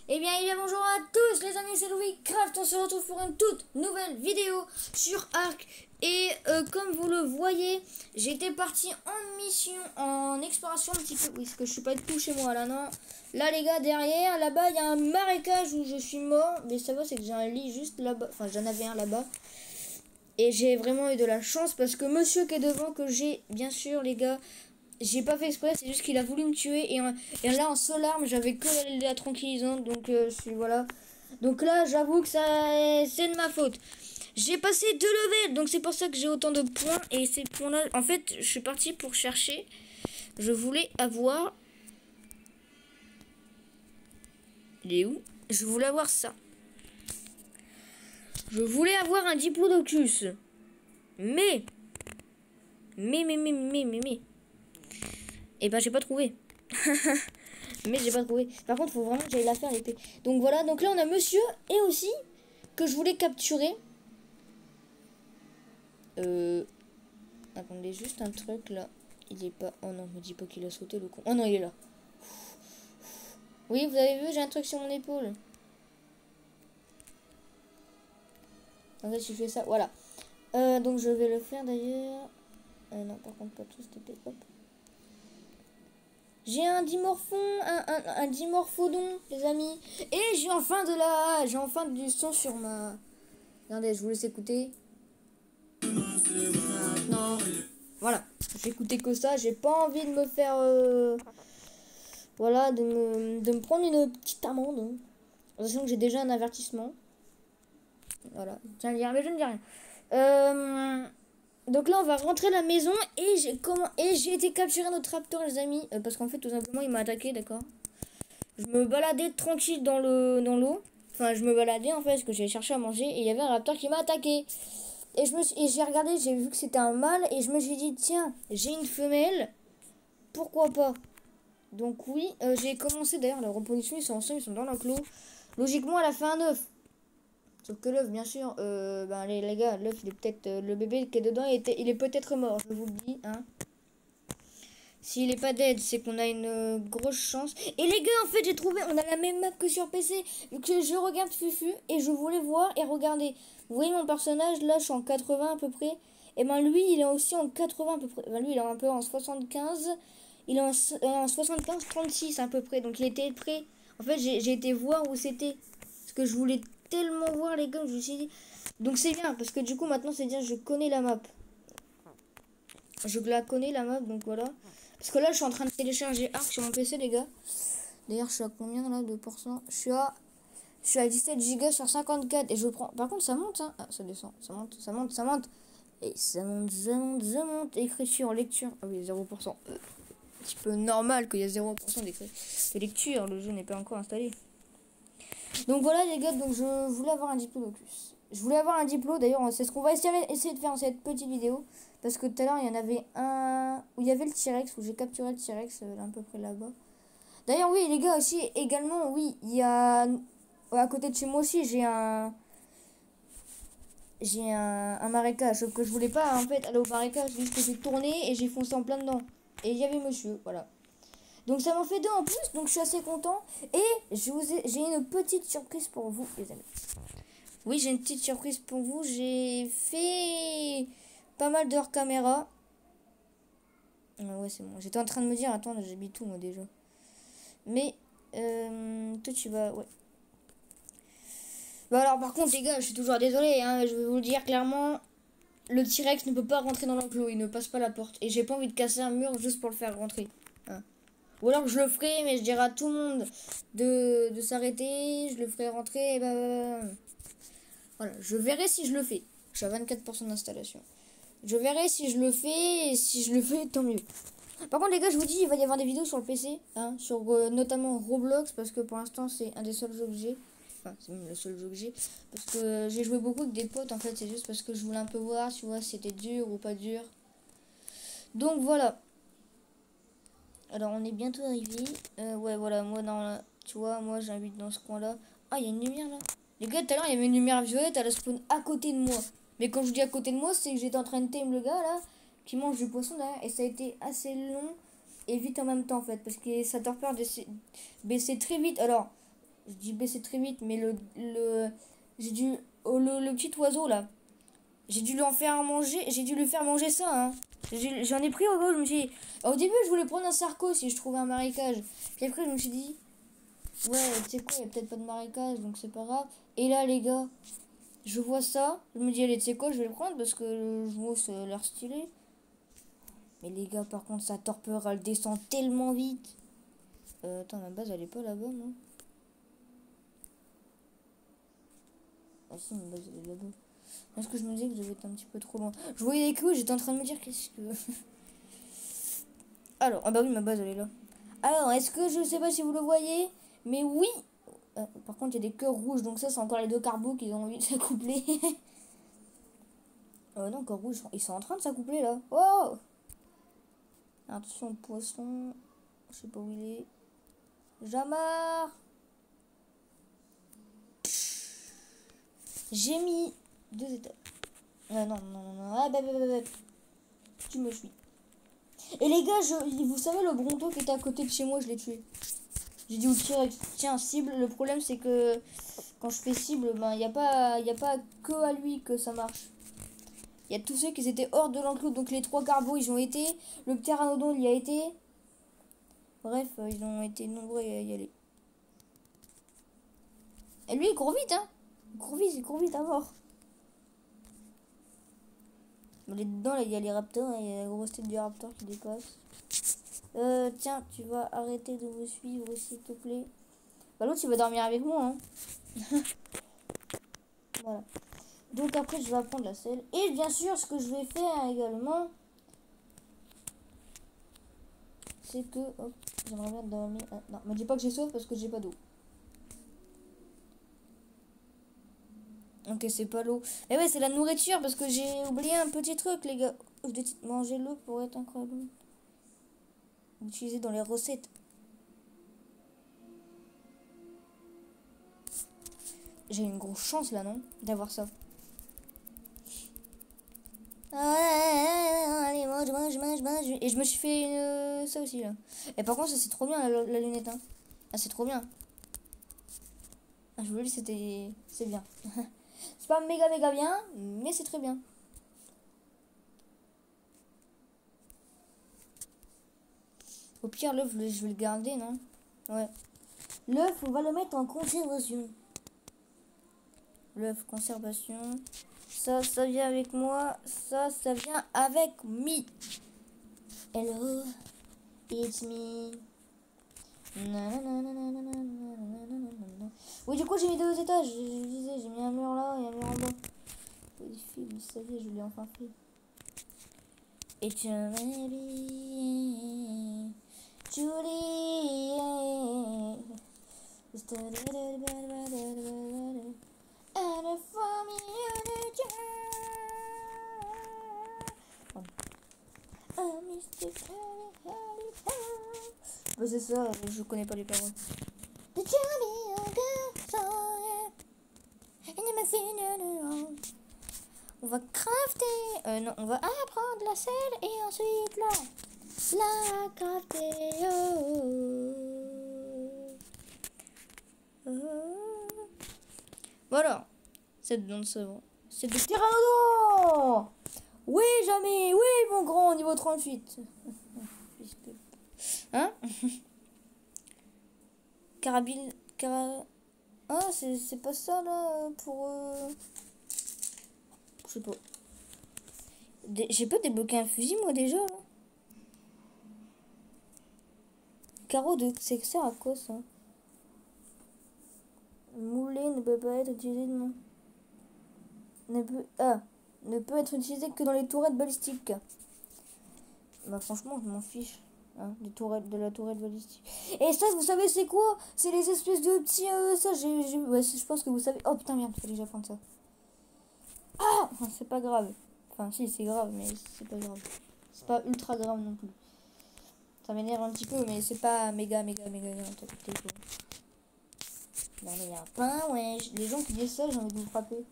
Eh bien, bonjour à tous les amis, c'est Louis Craft. On se retrouve pour une toute nouvelle vidéo sur Ark. Et comme vous le voyez, j'étais parti en mission, en exploration un petit peu. Oui, parce que je suis pas du tout chez moi là, non. Là les gars, derrière, là-bas, il y a un marécage où je suis mort. Mais ça va, c'est que j'ai un lit juste là-bas. Enfin, j'en avais un là-bas. Et j'ai vraiment eu de la chance parce que monsieur qui est devant, que j'ai, bien sûr les gars, j'ai pas fait exprès, c'est juste qu'il a voulu me tuer. Et là en seule arme, j'avais que la tranquillisante. Donc je suis voilà. Donc là, j'avoue que ça c'est de ma faute. J'ai passé 2 levels, donc c'est pour ça que j'ai autant de points. Et ces points-là, en fait, je suis parti pour chercher. Je voulais avoir... Il est où? Je voulais avoir ça. Je voulais avoir un diplodocus. Mais... Et ben j'ai pas trouvé. Mais j'ai pas trouvé. Par contre, faut vraiment que j'aille la faire l'épée. Donc voilà, donc là on a monsieur et aussi que je voulais capturer. Attendez juste un truc là. Il est pas... Oh non, me dis pas qu'il a sauté le con. Oh non, il est là. Oui, vous avez vu, j'ai un truc sur mon épaule. En fait, je fais ça, voilà. Donc je vais le faire d'ailleurs. Non, par contre, pas tout, s'il te plaît. Hop. J'ai un dimorphon, un dimorphodon, les amis. Et j'ai enfin du son sur ma... Regardez, je vous laisse écouter. Maintenant. Voilà, j'ai écouté que ça. J'ai pas envie de me faire... Voilà, de me prendre une petite amende. Attention que j'ai déjà un avertissement. Voilà, tiens, mais je ne dis rien. Donc là, on va rentrer à la maison et j'ai été capturé notre raptor, les amis, parce qu'en fait, tout simplement, il m'a attaqué, d'accord. Je me baladais tranquille dans l'eau. Enfin, je me baladais en fait, parce que j'ai cherché à manger et il y avait un raptor qui m'a attaqué. Et j'ai regardé, j'ai vu que c'était un mâle et je me suis dit tiens, j'ai une femelle, pourquoi pas. Donc oui, j'ai commencé d'ailleurs la reproduction, ils sont ensemble, ils sont dans l'enclos. Logiquement, elle a fait un œuf. Sauf que l'œuf, bien sûr, ben les gars, l'œuf, il est peut-être le bébé qui est dedans, il est peut-être mort, je vous le dis, hein. S'il est pas dead, c'est qu'on a une grosse chance. Et les gars, en fait, j'ai trouvé, on a la même map que sur PC. Vu que je regarde Fufu et je voulais voir et regarder. Vous voyez mon personnage, là, je suis en 80 à peu près. Et ben lui, il est aussi en 80 à peu près. Ben lui, il est un peu en 75. Il est en 75-36 à peu près. Donc il était prêt. En fait, j'ai été voir où c'était. Parce que je voulais tellement voir les gars, je me suis dit. Donc c'est bien, parce que du coup, maintenant, c'est bien, je connais la map. Je la connais la map, donc voilà. Parce que là, je suis en train de télécharger Ark sur mon PC, les gars. D'ailleurs, je suis à combien là de pourcents? Je suis à 17 Go sur 54 et je prends. Par contre, ça monte, hein. Ah, ça descend, ça monte, ça monte, ça monte. Et ça monte, ça monte, ça monte. Écriture, lecture. Ah oui, 0%. Un petit peu normal qu'il y a 0% de lecture. Le jeu n'est pas encore installé. Donc voilà, les gars. Donc je voulais avoir un diplodocus. Je voulais avoir un diplo. D'ailleurs, c'est ce qu'on va essayer de faire dans cette petite vidéo. Parce que tout à l'heure, il y en avait un où il y avait le T-Rex, où j'ai capturé le T-Rex à peu près là-bas. D'ailleurs, oui, les gars, aussi, également, oui, il y a... À côté de chez moi aussi, j'ai un marécage. Sauf que je voulais pas, en fait, aller au marécage. Juste que j'ai tourné et j'ai foncé en plein dedans. Et il y avait monsieur, voilà. Donc ça m'en fait 2 en plus, donc je suis assez content. Et j'ai une petite surprise pour vous, les amis. Oui, j'ai une petite surprise pour vous. J'ai fait pas mal de hors caméra. Ouais, c'est bon. J'étais en train de me dire, attends, j'habite tout moi déjà. Mais, toi tu vas, ouais. Bah alors par contre les gars, je suis toujours désolé, hein, je vais vous le dire clairement. Le T-Rex ne peut pas rentrer dans l'enclos, il ne passe pas la porte. Et j'ai pas envie de casser un mur juste pour le faire rentrer. Hein. Ou alors je le ferai, mais je dirai à tout le monde de s'arrêter, je le ferai rentrer, et bah... Voilà, je verrai si je le fais. Je suis à 24% d'installation. Je verrai si je le fais, et si je le fais, tant mieux. Par contre les gars, je vous dis, il va y avoir des vidéos sur le PC, hein, sur notamment Roblox, parce que pour l'instant c'est un des seuls jeux que j'ai. Enfin, c'est même le seul jeu que j'ai. Parce que j'ai joué beaucoup avec des potes, en fait, c'est juste parce que je voulais un peu voir, tu vois, si c'était dur ou pas dur. Donc voilà. Alors on est bientôt arrivé. Ouais, voilà, moi tu vois, moi j'habite dans ce coin-là. Ah, il y a une lumière là. Les gars, tout à l'heure, il y avait une lumière violette, elle a spawn à côté de moi. Mais quand je dis à côté de moi, c'est que j'étais en train de tame le gars là, qui mange du poisson derrière. Et ça a été assez long et vite en même temps en fait. Parce que ça te repère baisser très vite. Alors, Je dis baisser très vite, mais j'ai dû... le petit oiseau, là. J'ai dû lui en faire manger. J'ai dû lui faire manger ça, hein. J'en ai pris au gros, je me suis dit... Au début, je voulais prendre un sarco si je trouvais un marécage. Puis après, je me suis dit... Ouais, tu sais quoi, il n'y a peut-être pas de marécage, donc c'est pas grave. Et là, les gars, je vois ça. Je me dis, allez, tu sais quoi, je vais le prendre parce que le jouet, ça a l'air stylé. Mais les gars, par contre, sa torpeur, elle descend tellement vite. Attends, ma base, elle est pas là-bas, non? Ah si, ma base, elle est là-bas. Est-ce que je me disais que je devais être un petit peu trop loin? Je voyais les coups, j'étais en train de me dire qu'est-ce que... Alors, ah bah oui, ma base, elle est là. Alors, est-ce que je sais pas si vous le voyez, mais oui. Par contre, il y a des cœurs rouges, donc ça, c'est encore les deux carbos qui ont envie de s'accoupler. Non, cœurs rouges, ils sont en train de s'accoupler, là. Oh! Attention, poisson. Je sais pas où il est. Jamar! J'ai mis 2 étages. Non. Ah, bah. Tu me suis. Et les gars, vous savez, le bronto qui était à côté de chez moi, je l'ai tué. J'ai dit, tirer, tiens, cible. Le problème, c'est que quand je fais cible, ben, y a pas que à lui que ça marche. Il y a tous ceux qui étaient hors de l'enclos. Donc les 3 carbos, ils ont été. Le pteranodon, il y a été. Bref, ils ont été nombreux à y aller. Et lui, il court vite, hein. Il court vite à mort. Mais dedans, là, il y a les raptors. Il y a la grosse tête du raptor qui dépasse. Tiens, tu vas arrêter de me suivre, s'il te plaît. Bah, l'autre, il va dormir avec moi, hein. Voilà. Donc après, je vais apprendre la selle. Et bien sûr, ce que je vais faire également, c'est que... Hop, j'aimerais bien dormir... Ah, non, me dis pas que j'ai soif parce que j'ai pas d'eau. Ok, c'est pas l'eau. Mais ouais, c'est la nourriture parce que j'ai oublié un petit truc, les gars. Manger l'eau pour être incroyable. Utiliser dans les recettes. J'ai une grosse chance là, non? D'avoir ça. Allez, mange. Et je me suis fait ça aussi là. Et par contre, ça c'est trop bien la lunette. Hein. Ah, c'est trop bien. Ah, je vous le dis, c'est bien. C'est pas méga bien, mais c'est très bien. Au pire, l'œuf, je vais le garder, non? Ouais. L'œuf, on va le mettre en conservation. L'œuf, conservation. Ça vient avec moi. Ça vient avec me. Hello, it's me. Oui, du coup, j'ai mis 2 étages. Je disais, j'ai mis un mur là et un mur en bas. Vous saviez, je l'ai enfin fait. Et tu Julie. Bah c'est ça, je connais pas les paroles. On va crafter. Non, on va apprendre la selle et ensuite la crafter. Voilà. C'est de savon. C'est de Pteranodon. Oui, jamais. Oui, mon grand, niveau 38. Hein? Carabine. Ah, c'est pas ça là pour. Je sais pas. J'ai pas débloqué un fusil moi déjà là. Carreau de. C'est ça à quoi ça? Moulet ne peut pas être utilisé non. Ne peut être utilisé que dans les tourelles balistiques. Bah franchement je m'en fiche. Hein, de la tourelle balistique. Et ça vous savez c'est quoi? C'est les espèces de petits ça ouais, je pense que vous savez. Oh putain merde, fallait que j'apprenne ça. Ah c'est pas grave. Enfin si c'est grave mais c'est pas grave. C'est pas ultra grave non plus. Ça m'énerve un petit peu mais c'est pas méga grave. Non mais il y a un pain ouais. Les gens qui disent ça j'ai envie de vous frapper.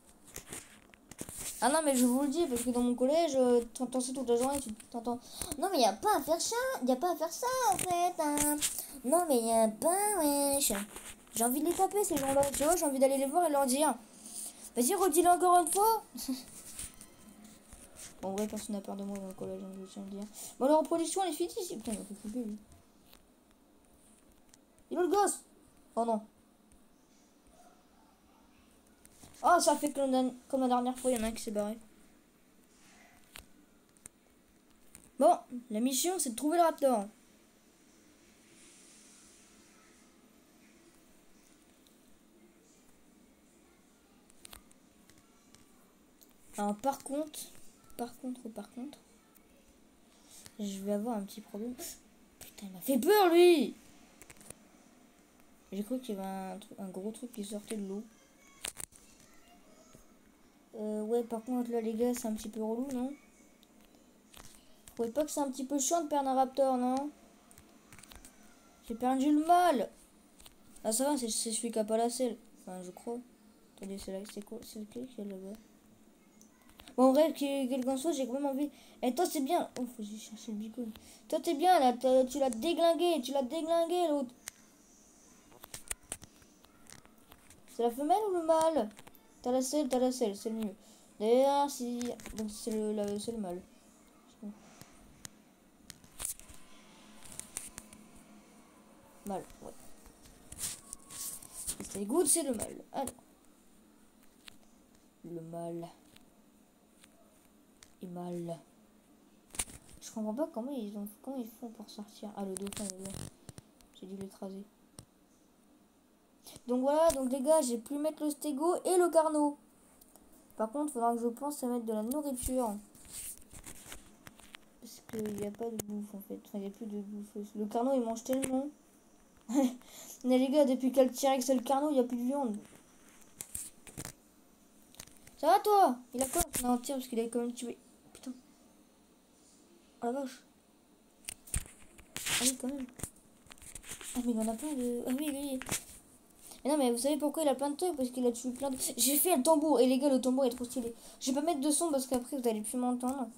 Ah non mais je vous le dis parce que dans mon collège t'entends ça toute la journée, tu t'entends non mais y a pas à faire ça, y a pas à faire ça en fait hein. Non mais y a pas wesh. J'ai envie de les taper ces gens-là. Tu vois, j'ai envie d'aller les voir et leur dire. Vas-y, redis-le encore une fois. Bon, ouais, personne n'a peur de moi dans le collège, hein, je tiens à le dire. Bon, alors, reproduction, elle est finie ici. Putain, il m'a fait couper, lui. Il est où le gosse? Oh non. Oh, ça fait comme la dernière fois, il y en a un qui s'est barré. Bon, la mission, c'est de trouver le raptor. Alors, par contre, je vais avoir un petit problème. Putain, il m'a fait peur, lui. J'ai cru qu'il y avait un gros truc qui sortait de l'eau. Ouais, par contre, là, les gars, c'est un petit peu relou, non? Vous trouvez pas que c'est un petit peu chiant de perdre un raptor, non? J'ai perdu le mâle. Ah, ça va, c'est celui qui a pas la selle. Enfin, je crois. Attendez, c'est là, c'est quoi? C'est lequel qui est là-bas? Bon, en vrai, quel qu'en soit, j'ai quand même envie. Et toi, c'est bien. Oh, faut que j'aille chercher le bicône. Toi, t'es bien, là. Tu l'as déglingué, l'autre. C'est la femelle ou le mâle? T'as la selle, c'est le mieux. D'ailleurs, si. Donc, c'est le mâle. Mâle, ouais. C'est good, c'est le mâle. Alors. Le mâle. Et mâle. Je comprends pas comment ils font pour sortir. Ah, le dauphin, là. J'ai dû l'écraser. Donc voilà, donc les gars, j'ai pu mettre le stégo et le carnot. Par contre, il faudra que je pense à mettre de la nourriture. Parce qu'il n'y a pas de bouffe en fait. Enfin, il n'y a plus de bouffe. Le carnot, il mange tellement. Mais les gars, depuis qu'elle tire avec le carnot, il n'y a plus de viande. Ça va toi? Il a quoi? Non, tire parce qu'il avait quand même tué. Putain. Oh la vache. Ah oui, quand même. Ah, mais il en a plein de. Ah oui, oui. Mais non, mais vous savez pourquoi il a plein de trucs? Parce qu'il a tué plein de. J'ai fait le tambour. Et les gars, le tambour est trop stylé. Je vais pas mettre de son parce qu'après vous allez plus m'entendre.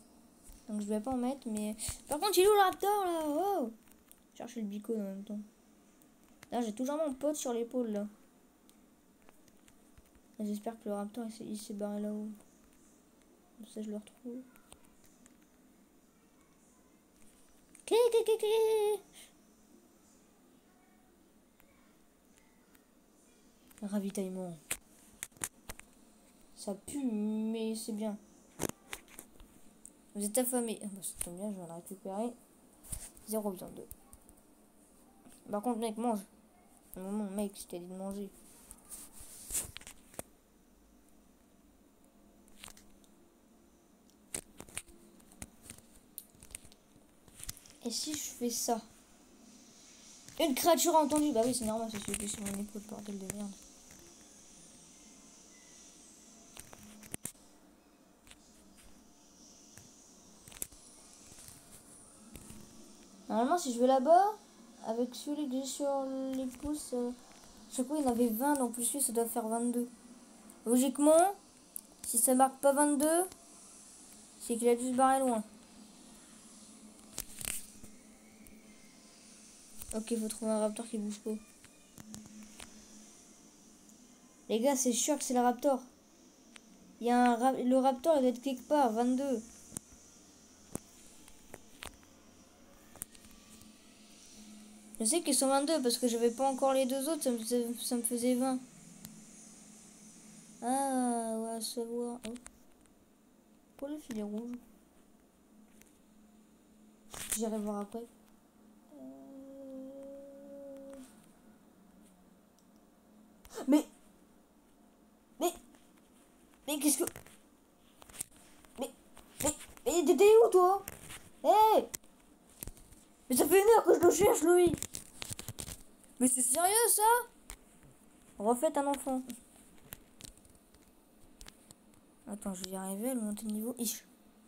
Donc je vais pas en mettre. Mais par contre, il est où le raptor là? Oh, chercher le bico en même temps. Là, j'ai toujours mon pote sur l'épaule là. J'espère que le raptor il s'est barré là-haut. Comme ça, je le retrouve. Ravitaillement. Ça pue, mais c'est bien. Vous êtes affamé. Ah bah, ça tombe bien, je vais en récupérer. 0 viande. Par contre, mec, mange. Un moment, mec, je t'ai dit de manger. Et si je fais ça? Une créature a entendu. Bah oui, c'est normal, c'est celui qui est sur mon épaule, bordel de merde. Normalement, si je vais là-bas, avec celui que j'ai sur les pouces, chaque fois il y en avait 20, donc plus lui, ça doit faire 22. Logiquement, si ça marque pas 22, c'est qu'il a dû se barrer loin. Ok, faut trouver un raptor qui bouge pas. Les gars, c'est sûr que c'est le raptor. Il y a le raptor, il doit être quelque part, 22. Je sais qu'ils sont 22 parce que j'avais pas encore les deux autres, ça me faisait 20. Ah, ouais, à savoir. Oh. Pourquoi le filet rouge? J'irai voir après. Mais qu'est-ce que... Mais, mais t'étais où toi? Hé hey, mais ça fait 1 heure que je le cherche, Louis. Mais c'est sérieux ça? Refaites un enfant. Attends, je vais y arriver à le monter de niveau. Ish.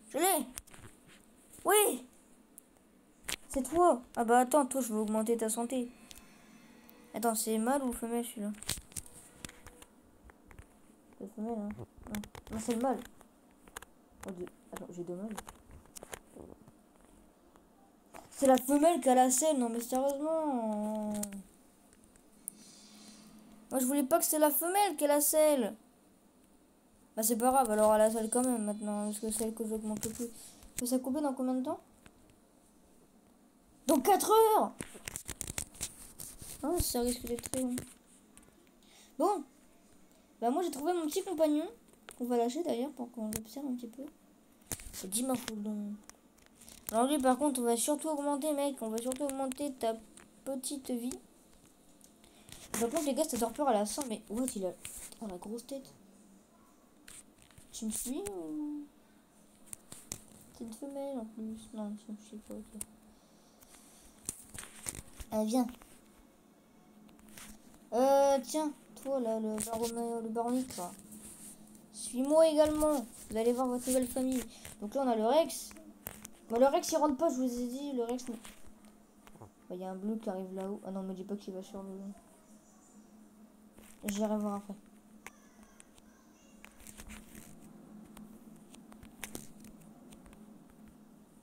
Je l'ai. Oui. C'est toi. Ah bah attends, toi je vais augmenter ta santé. Attends, c'est mâle ou femelle celui-là? C'est femelle, hein? Non, c'est le mâle. Oh, attends, j'ai 2 mâles. C'est la femelle qui a la selle, non mais sérieusement. Moi, je voulais pas que c'est la femelle qui ait la selle. Bah, c'est pas grave, alors elle a la selle quand même maintenant. Parce que celle que je augmente le plus. Ça s'est coupé dans combien de temps? Dans 4 heures. Oh, ça risque d'être très long. Bon. Bah, moi, j'ai trouvé mon petit compagnon. On va lâcher d'ailleurs pour qu'on l'observe un petit peu. C'est Dima Foulon. Alors lui, par contre, on va surtout augmenter, mec. On va surtout augmenter ta petite vie. Par contre, les gars, ça dort peur à la fin. Mais what, il a... Oh, la grosse tête. Tu me suis ou... C'est une femelle en plus. Non, tu me suis pas, ok. Ah, viens. Tiens, toi là, le baronique là. Suis-moi également. Vous allez voir votre nouvelle famille. Donc là, on a le Rex. Bon, le Rex, il rentre pas, je vous ai dit. Le Rex... Il y a un bleu qui arrive là-haut. Ah non, me dis pas qu'il va sur le... J'irai voir après.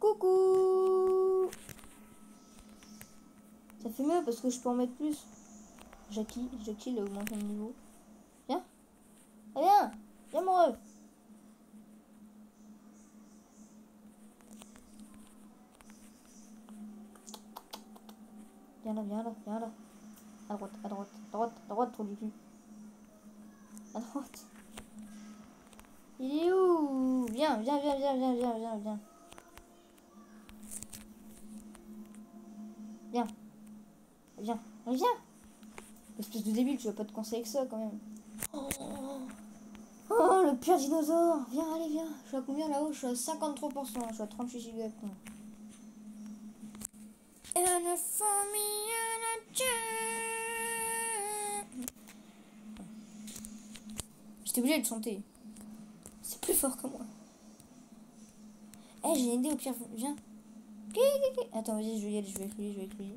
Coucou. Ça fait mieux parce que je peux en mettre plus. Jackie, il a augmenté le niveau. Viens. Ah, viens. Viens, mon rêve. Viens là, viens là, viens là. À droite, à droite, à droite, à droite, trop du cul. À droite. Il est où? Viens, viens, viens, viens, viens, viens, viens, viens. Viens. Viens. Viens. Espèce de débile, tu vas pas te conseiller avec ça quand même. Oh, oh, le pire dinosaure. Viens, allez, viens. Je suis à combien là-haut? Je suis à 53%. Je suis à 38 giga. J'étais obligé de chanter. C'est plus fort que moi. Eh, j'ai une idée au pire. Viens. Attends, vas-y, je vais y aller. Je vais avec lui, je vais avec lui.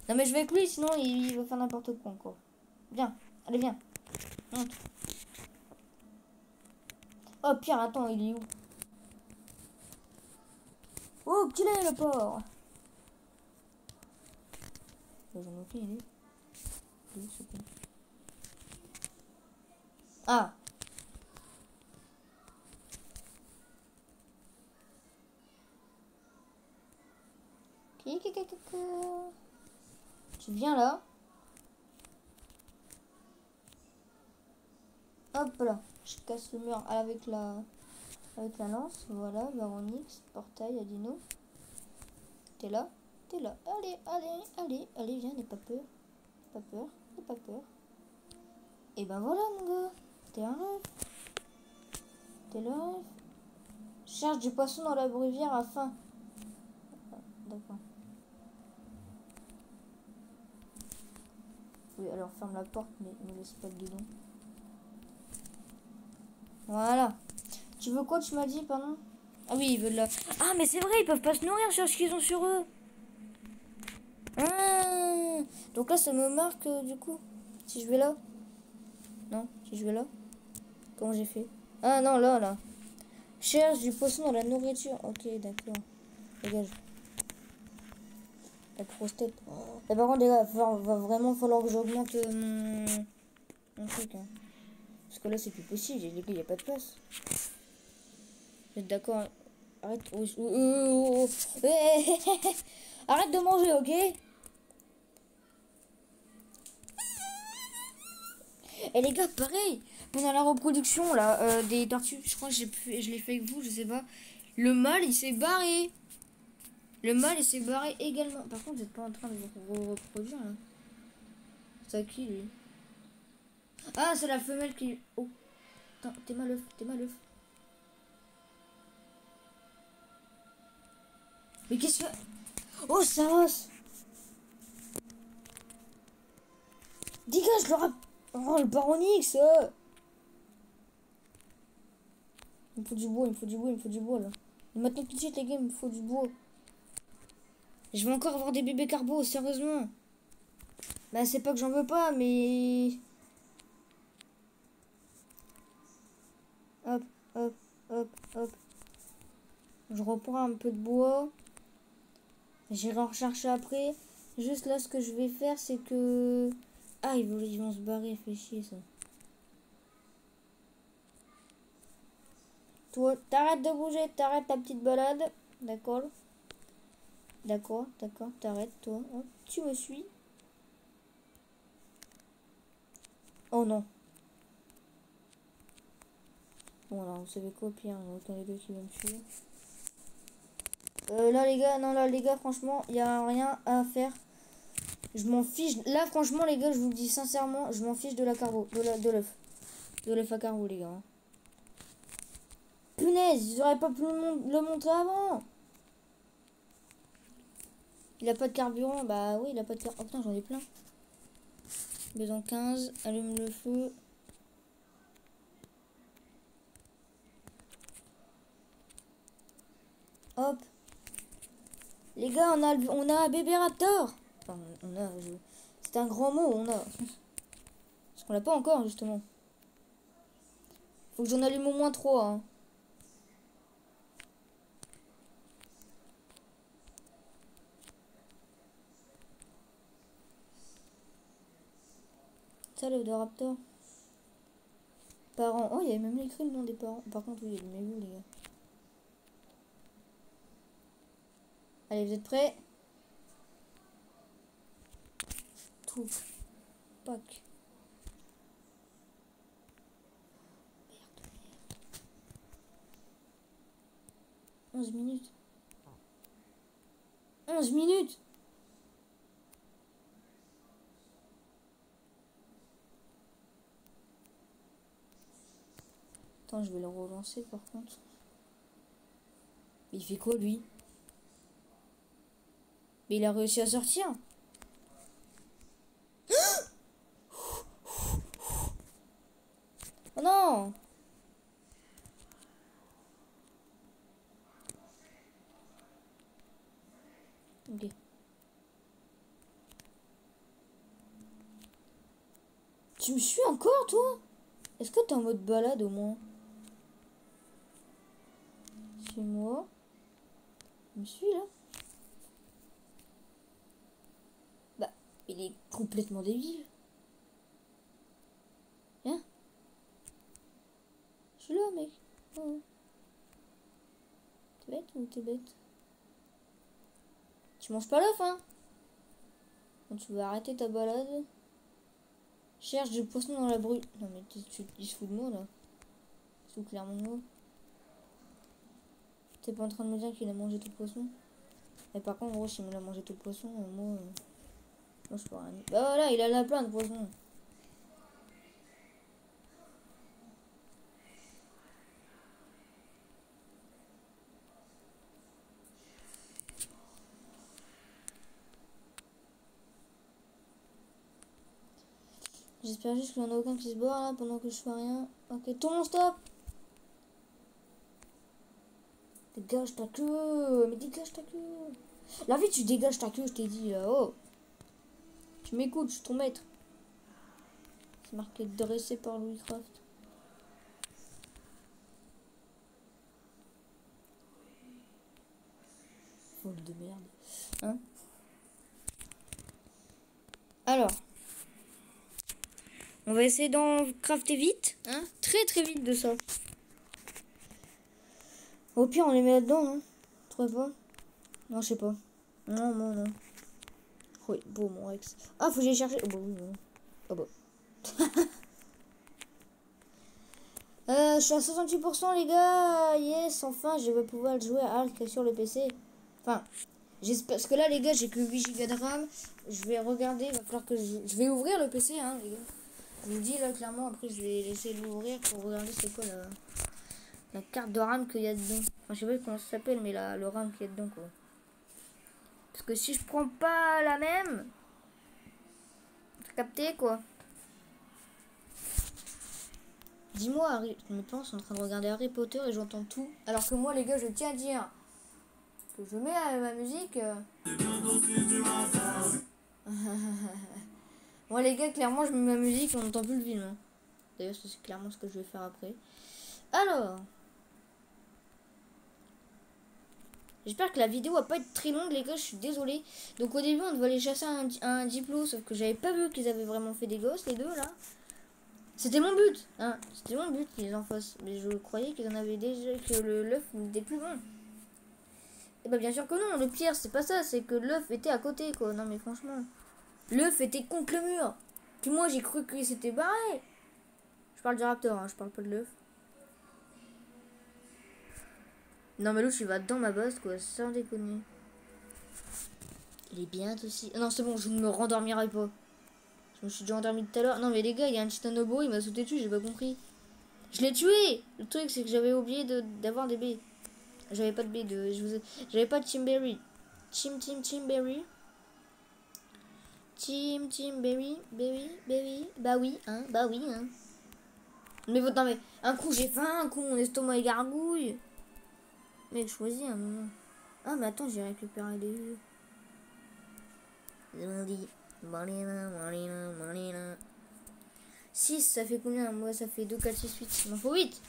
Non, mais je vais avec lui, sinon il va faire n'importe quoi encore. Viens. Allez, viens. Monte. Oh, Pierre, attends, il est où? Oh, qu'il est le porc? J'en ai aucune idée. Ah. Tu viens là. Hop là. Je casse le mur avec la lance. Voilà, Baronix, portail, Adino. T'es là? T'es là. Allez, allez, allez, allez, viens, n'aie pas peur. N'aie pas peur, n'aie pas peur. Et ben voilà, mon gars. T'es un rêve. T'es le rêve. Cherche du poisson dans la rivière à faim. D'accord. Oui, alors ferme la porte, mais ne laisse pas le guidon. Voilà. Tu veux quoi, tu m'as dit, pardon? Ah oui, ils veulent la... Ah, mais c'est vrai, ils peuvent pas se nourrir sur ce qu'ils ont sur eux. Ah, donc là, ça me marque, du coup. Si je vais là. Non, si je vais là. Comment j'ai fait? Ah non, là, là. Cherche du poisson dans la nourriture. Ok, d'accord. Dégage. La grosse tête. Oh. Et par contre, les gars, va vraiment falloir que j'augmente mon truc. Hein. Parce que là, c'est plus possible. Les gars, il n'y a pas de place. Vous êtes d'accord? Arrête. Arrête de manger, ok? Et les gars, pareil. Pendant la reproduction là, des tortues, je crois que je l'ai fait avec vous, je sais pas. Le mâle, il s'est barré. Le mâle, il s'est barré également. Par contre, vous n'êtes pas en train de vous reproduire là. C'est à qui lui? Ah, c'est la femelle qui... Oh. Attends, t'es mal œuf, t'es mal œuf. Mais qu'est-ce que... Oh, Saros. Dégage le rap... Oh, le baronix. Il me faut du bois, il me faut du bois, il me faut du bois là. Et maintenant tout de suite les gars, il me faut du bois. Je vais encore avoir des bébés carbo, sérieusement. Bah c'est pas que j'en veux pas, mais... Hop, hop, hop, hop. Je reprends un peu de bois. J'irai en rechercher après. Juste là, ce que je vais faire, c'est que... Ah, ils vont se barrer, fait chier ça. Toi, t'arrêtes de bouger, t'arrêtes ta petite balade. D'accord. D'accord, t'arrêtes toi. Hop, tu me suis. Oh non. Bon alors, vous savez quoi, pire, il n'y a aucun des deux qui va me suivre. Là les gars, non là les gars, franchement, il n'y a rien à faire. Je m'en fiche. Là franchement les gars, je vous le dis sincèrement, je m'en fiche de la carbo, de l'œuf. De l'œuf à carbo les gars. Hein. Punaise, ils auraient pas pu le montrer avant. Il a pas de carburant, bah oui, il a pas de carburant. Oh putain, j'en ai plein. Besoin 15, allume le feu. Hop. Les gars, on a un bébé raptor. Enfin, c'est un grand mot, on a. Parce qu'on l'a pas encore, justement. Faut que j'en allume au moins 3. Hein. Ça, l'œuf de raptor. Parents. Oh, il y avait même écrit le nom des parents. Par contre, oui, mais vous, les gars. Allez, vous êtes prêts? Tout. Pack. 11 minutes. 11 minutes. Attends, je vais le relancer par contre. Il fait quoi lui? Mais il a réussi à sortir. Oh non! Ok. Tu me suis encore toi? Est-ce que t'es en mode balade au moins? C'est moi. Tu me suis là? Bah, il est complètement débile. Hein? Je suis là mec. Oh. T'es bête ou t'es bête? Tu manges pas l'œuf hein? Bon, tu vas arrêter ta balade. Cherche du poisson dans la brûle. Non mais tu se fous de moi là. Tu te fous clairement de moi. T'es pas en train de me dire qu'il a mangé tout le poisson? Mais par contre gros s'il me l'a mangé tout le poisson, moi je peux rien dire. Bah voilà, il en a plein de poissons. J'espère juste qu'il n'y en a aucun qui se barre là pendant que je fais rien. Ok, tout le monde stop. Dégage ta queue. Mais dégage ta queue. La vie tu dégages ta queue, je t'ai dit là. Oh. Tu m'écoutes, je suis ton maître. C'est marqué dressé par Louis Craft. Folle de merde. Hein? Alors. On va essayer d'en crafter vite. Hein? Très très vite de ça. Au pire on les met là-dedans. Hein? Tu trouves pas? Non je sais pas. Non non non. Oui, bon mon Rex. Ah faut que j'aille chercher. Oh bah oui non. Oh bah. Je suis à 68% les gars. Yes, enfin je vais pouvoir jouer à Ark sur le PC. Enfin, j'espère. Parce que là les gars j'ai que 8 Go de RAM. Je vais regarder. Il va falloir que je vais ouvrir le PC hein les gars. Je vous dis là clairement. Après je vais laisser l'ouvrir pour regarder c'est quoi la carte de RAM qu'il y a dedans. Enfin je sais pas comment ça s'appelle mais le RAM qu'il y a dedans quoi. Parce que si je prends pas la même. T'as capté quoi? Dis-moi Harry, je me pense en train de regarder Harry Potter et j'entends tout. Alors que moi les gars je tiens à dire que je mets ma musique. Moi les gars clairement je mets ma musique et on n'entend plus le film. Hein. D'ailleurs c'est clairement ce que je vais faire après. Alors. J'espère que la vidéo va pas être très longue, les gars, je suis désolée. Donc au début, on devait aller chasser un diplo, sauf que j'avais pas vu qu'ils avaient vraiment fait des gosses, les deux, là. C'était mon but, hein. C'était mon but qu'ils en fassent. Mais je croyais qu'ils en avaient déjà, que l'œuf n'était plus bon. Et bah bien sûr que non, le pire, c'est pas ça, c'est que l'œuf était à côté, quoi. Non mais franchement, l'œuf était contre le mur. Puis moi, j'ai cru qu'il s'était barré. Je parle du raptor, hein, je parle pas de l'œuf. Non mais l'autre, il va dans ma base, quoi, sans déconner. Il est bien aussi. Non, c'est bon, je ne me rendormirai pas. Je me suis déjà endormi tout à l'heure. Non mais les gars, il y a un titanobo, il m'a sauté dessus, j'ai pas compris. Je l'ai tué. Le truc, c'est que j'avais oublié d'avoir des baies. J'avais pas de baies de... J'avais pas de Timberry. Timberry. Timberry. Berry. Bah oui, hein. Bah oui, hein. Mais non mais, un coup j'ai faim, un coup mon estomac est gargouille. Mec, choisis un moment. Ah mais attends, j'ai récupéré les œufs. 6, ça fait combien? Moi, ça fait 2, 4, 6, 8. Il m'en faut 8.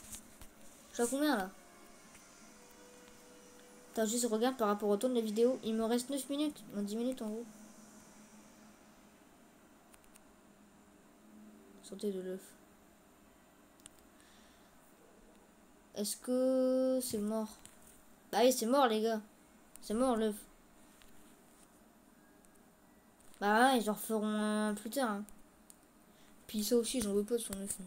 Je suis à combien, là? Attends, juste regarde par rapport au temps de la vidéo. Il me reste 9 minutes. Non, 10 minutes, en gros. Santé de l'œuf. Est-ce que c'est mort? Bah oui, c'est mort, les gars. C'est mort, l'œuf. Bah ouais, ils en referont un plus tard, hein. Puis ça aussi, j'en veux pas de son œuf.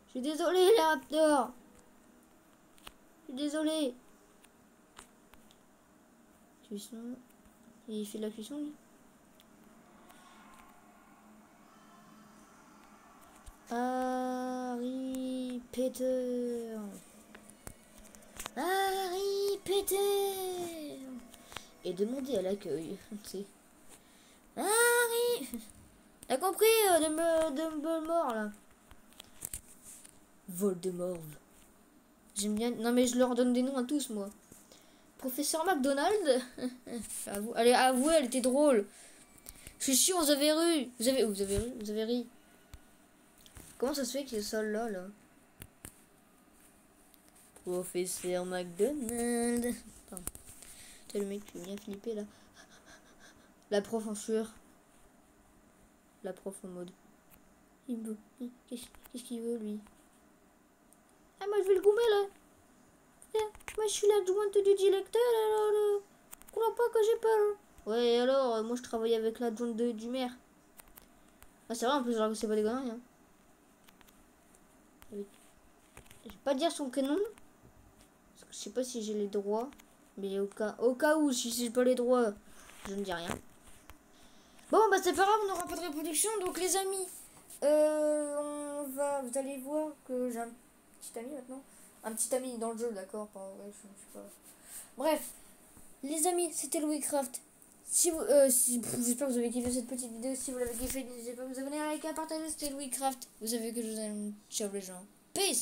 Je suis désolé, les raptors. Je suis désolé. Cuisson. Il fait de la cuisson, lui. Harry Peter. Harry Peter. Et demander à l'accueil. Harry. T'as compris, Dumbledore, là. Voldemort. J'aime bien. Non, mais je leur donne des noms à tous, moi. Professeur McDonald. Allez, avouez, elle était drôle. Je suis sûr, vous avez ri. Vous avez ri. Comment ça se fait qu'il est seul là, là? Professeur McDonald. T'as le mec qui vient flipper, là. La prof en sueur. La prof en mode. Qu'est-ce qu'il veut, lui? Ah, moi, je vais le gommer, là. Moi, je suis l'adjointe du directeur, alors... crois pas que j'ai peur. Ouais, alors, moi, je travaille avec l'adjointe du maire. Ah, c'est vrai, en plus, alors que c'est pas des conneries, hein. Je vais pas dire son prénom. Parce que je sais pas si j'ai les droits. Mais au cas où, si j'ai pas les droits, je ne dis rien. Bon, bah c'est pas grave, on n'aura pas de reproduction. Donc les amis, vous allez voir que j'ai un petit ami maintenant. Un petit ami dans le jeu, d'accord. Ouais, je sais pas. Bref, les amis, c'était Louiscraft. Si vous, j'espère que vous avez kiffé cette petite vidéo. Si vous l'avez kiffé, n'hésitez pas à vous abonner, à liker, à partager. C'était Louiscraft. Vous savez que je vous aime. Ciao les gens. Peace.